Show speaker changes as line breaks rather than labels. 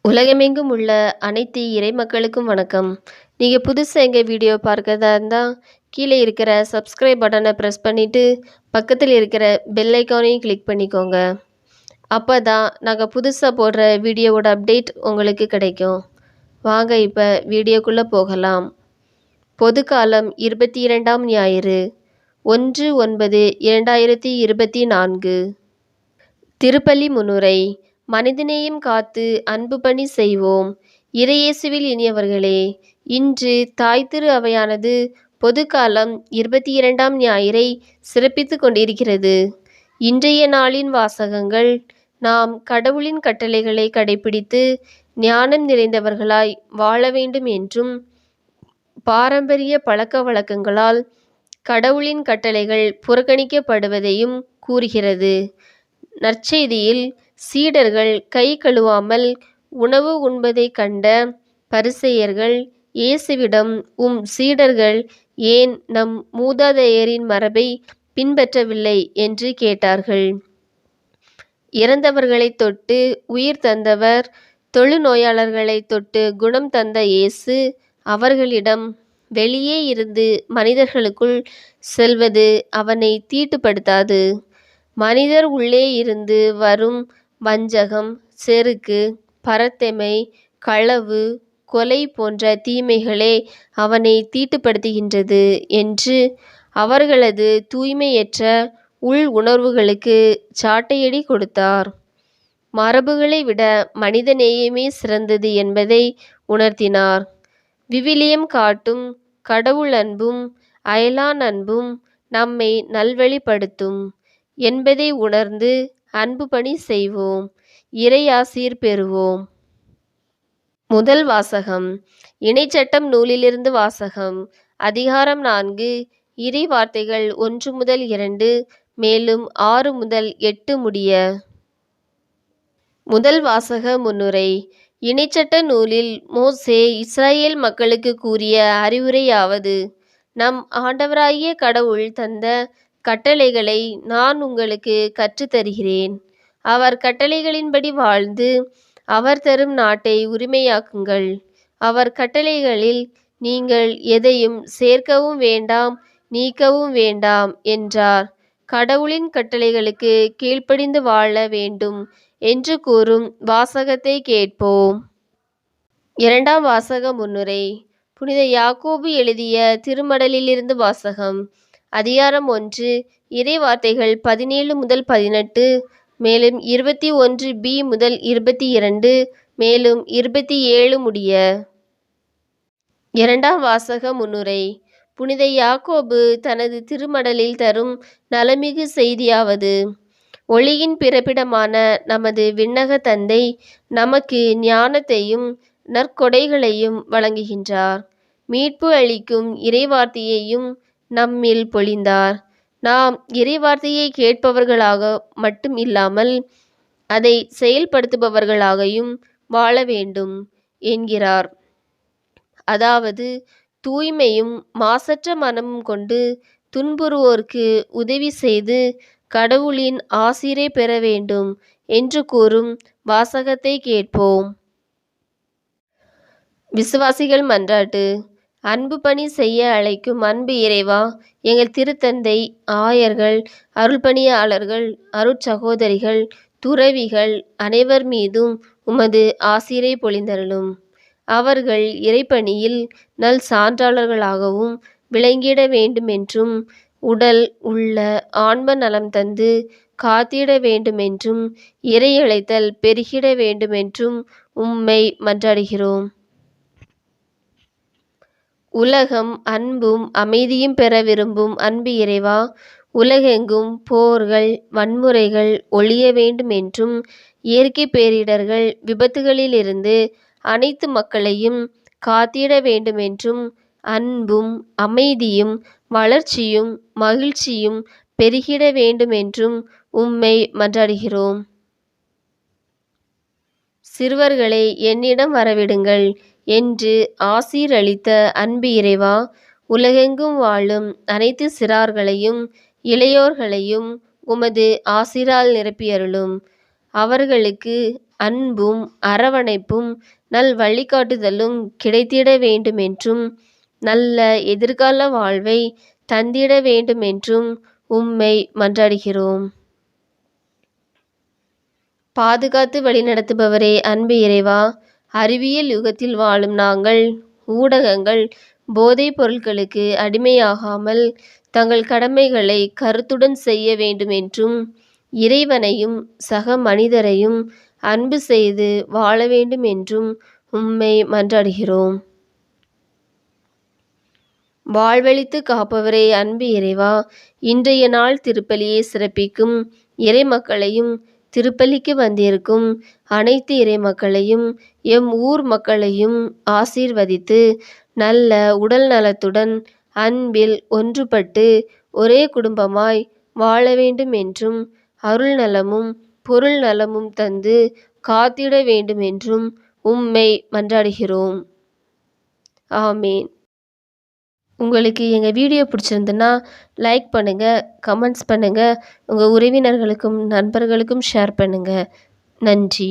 உலகமெங்கும் உள்ள அனைத்து இறை மக்களுக்கும் வணக்கம். நீங்கள் புதுசாக எங்கள் வீடியோ பார்க்கறதா இருந்தால் கீழே இருக்கிற சப்ஸ்கிரைப் பட்டனை ப்ரெஸ் பண்ணிவிட்டு பக்கத்தில் இருக்கிற பெல் ஐக்கானையும் கிளிக் பண்ணிக்கோங்க. அப்போ தான் நாங்கள் புதுசாக போடுற வீடியோவோட அப்டேட் உங்களுக்கு கிடைக்கும். வாங்க இப்போ வீடியோக்குள்ளே போகலாம். பொதுக்காலம் 22ஆம் ஞாயிறு 1/9/2024. திருப்பலி முன்னுரை. மனிதநேயம் காத்து அன்பு பணி செய்வோம். இறையேசுவில் இனியவர்களே, இன்று தாய் திரு அவையானது பொதுக்காலம் 22ஆம் ஞாயிறை சிறப்பித்து கொண்டிருக்கிறது. இன்றைய நாளின் வாசகங்கள்: நாம் கடவுளின் கட்டளைகளை கடைபிடித்து ஞானம் நிறைந்தவர்களாய் வாழ வேண்டும் என்றும், பாரம்பரிய பழக்க வழக்கங்களால் கடவுளின் கட்டளைகள் புறக்கணிக்கப்படுவதையும் கூறுகிறது. நற்செய்தியில் சீடர்கள் கை கழுவாமல் உணவு உண்பதைக் கண்ட பரிசேயர்கள் இயேசுவிடம், உம் சீடர்கள் ஏன் நம் மூதாதையரின் மரபை பின்பற்றவில்லை என்று கேட்டார்கள். இறந்தவர்களைத் தொட்டு உயிர் தந்தவர், தொழுநோயாளர்களைத் தொட்டு குணம் தந்த இயேசு அவர்களிடம், வெளியே இருந்து மனிதர்களுக்குள் செல்வது அவனை தீட்டுப்படுத்தாது. மனிதர் உள்ளே இருந்து வரும் வஞ்சகம், செருக்கு, பரத்தைமை, களவு, கொலை போன்ற தீமைகளே அவனை தீட்டுப்படுத்துகின்றது என்று அவர்களது தூய்மையற்ற உள் உணர்வுகளுக்கு சாட்டையடி கொடுத்தார். மரபுகளை விட மனித நேயமே சிறந்தது என்பதை உணர்த்தினார். விவிலியம் காட்டும் கடவுள் அன்பும் அயலான் அன்பும் நம்மை நல்வழிப்படுத்தும் என்பதை உணர்ந்து அன்பு பணி செய்வோம். இறையாசீர் பெறுவோம். முதல் வாசகம். இணைச்சட்டம் நூலிலிருந்து வாசகம். அதிகாரம் 4. இறை வார்த்தைகள் 1 முதல் 2, மேலும் 6 முதல் 8 முடிய. முதல் வாசக முன்னுரை. இணைச்சட்ட நூலில் மோசே இஸ்ரேல் மக்களுக்கு கூறிய அறிவுரையாவது: நம் ஆண்டவராகிய கடவுள் தந்த கட்டளைகளை நான் உங்களுக்கு கற்றுத்தருகிறேன். அவர் கட்டளைகளின்படி வாழ்ந்து அவர் தரும் நாட்டை உரிமையாக்குங்கள். அவர் கட்டளைகளில் நீங்கள் எதையும் சேர்க்கவும் வேண்டாம், நீக்கவும் வேண்டாம் என்றார். கடவுளின் கட்டளைகளுக்கு கீழ்ப்படிந்து வாழ வேண்டும் என்று கூறும் வாசகத்தை கேட்போம். இரண்டாம் வாசக முன்னுரை. புனித யாக்கோபு எழுதிய திருமடலிலிருந்து வாசகம். அதிகாரம் 1. இறை வார்த்தைகள் 17 முதல் 18, மேலும் 21b முதல் 22, மேலும் 27 முடிய. இரண்டாம் வாசக முன்னுரை. புனித யாக்கோபு தனது திருமடலில் தரும் நலமிகு செய்தியாவது: ஒளியின் பிறப்பிடமான நமது விண்ணக தந்தை நமக்கு ஞானத்தையும் நற்கொடைகளையும் வழங்குகின்றார். மீட்பு அளிக்கும் இறைவார்த்தையையும் நம்மில் பொழிந்தார். நாம் இறைவார்த்தையை கேட்பவர்களாக மட்டும் இல்லாமல் அதை செயல்படுத்துபவர்களாகவும் வாழ வேண்டும் என்கிறார். அதாவது, தூய்மையும் மாசற்ற மனமும் கொண்டு துன்புறுவோருக்கு உதவி செய்து கடவுளின் ஆசீரை பெற வேண்டும் என்று கூறும் வாசகத்தை கேட்போம். விசுவாசிகள் மன்றாட்டு. அன்பு பணி செய்ய அழைக்கும் அன்பு இறைவா, எங்கள் திருத்தந்தை, ஆயர்கள், அருள்பணியாளர்கள், அருட்சகோதரிகள், துறவிகள் அனைவர் மீதும் உமது ஆசீரை பொழிந்தருளும். அவர்கள் இறைப்பணியில் நல் சான்றாளர்களாகவும் விளங்கிட வேண்டுமென்றும், உடல் உள்ள ஆன்ம நலம் தந்து காத்திட வேண்டுமென்றும், இறையழைத்தல் பெருகிட வேண்டுமென்றும் உம்மை மன்றாடுகிறோம். உலகம் அன்பும் அமைதியும் பெற விரும்பும் அன்பு இறைவா, உலகெங்கும் போர்கள், வன்முறைகள் ஒழிய வேண்டும் என்றும், இயற்கை பேரிடர்கள், விபத்துகளிலிருந்து அனைத்து மக்களையும் காத்திட வேண்டுமென்றும், அன்பும் அமைதியும் வளர்ச்சியும் மகிழ்ச்சியும் பெருகிட வேண்டுமென்றும் உம்மை மன்றாடுகிறோம். சிறுவர்களை என்னிடம் வரவிடுங்கள் என்று ஆசீர் அளித்த அன்பு இறைவா, உலகெங்கும் வாழும் அனைத்து சிறார்களையும் இளையோர்களையும் உமது ஆசீரால் நிரப்பியருளும். அவர்களுக்கு அன்பும் அரவணைப்பும் நல் வழிகாட்டுதலும் கிடைத்திட வேண்டுமென்றும் நல்ல எதிர்கால வாழ்வை தந்திட வேண்டுமென்றும் உம்மை மன்றாடுகிறோம். பாதுகாத்து வழிநடத்துபவரே, அன்பு இறைவா, அறிவியல் யுகத்தில் வாழும் நாங்கள் ஊடகங்கள் போதைப் பொருட்களுக்கு அடிமையாகாமல் தங்கள் கடமைகளை கருத்துடன் செய்ய வேண்டுமென்றும் இறைவனையும் சக மனிதரையும் அன்பு செய்து வாழ வேண்டும் என்றும் உம்மை மன்றாடுகிறோம். வாழ்வழித்து காப்பவரே, அன்பு இறைவா, இன்றைய நாள் திருப்பலியை சிறப்பிக்கும் இறைமக்களையும் திருப்பலிக்கு வந்திருக்கும் அனைத்து இறைமக்களையும் எம் ஊர் மக்களையும் ஆசீர்வதித்து நல்ல உடல் நலத்துடன் அன்பில் ஒன்றுபட்டு ஒரே குடும்பமாய் வாழ வேண்டும் என்றும் அருள் நலமும் பொருள் நலமும் தந்து காத்திட வேண்டும் என்றும் உம்மை மன்றாடுகிறோம். ஆமீன். உங்களுக்கு எங்கள் வீடியோ பிடிச்சிருந்துன்னா லைக் பண்ணுங்கள், கமெண்ட்ஸ் பண்ணுங்கள், உங்கள் உறவினர்களுக்கும் நண்பர்களுக்கும் ஷேர் பண்ணுங்கள். நன்றி.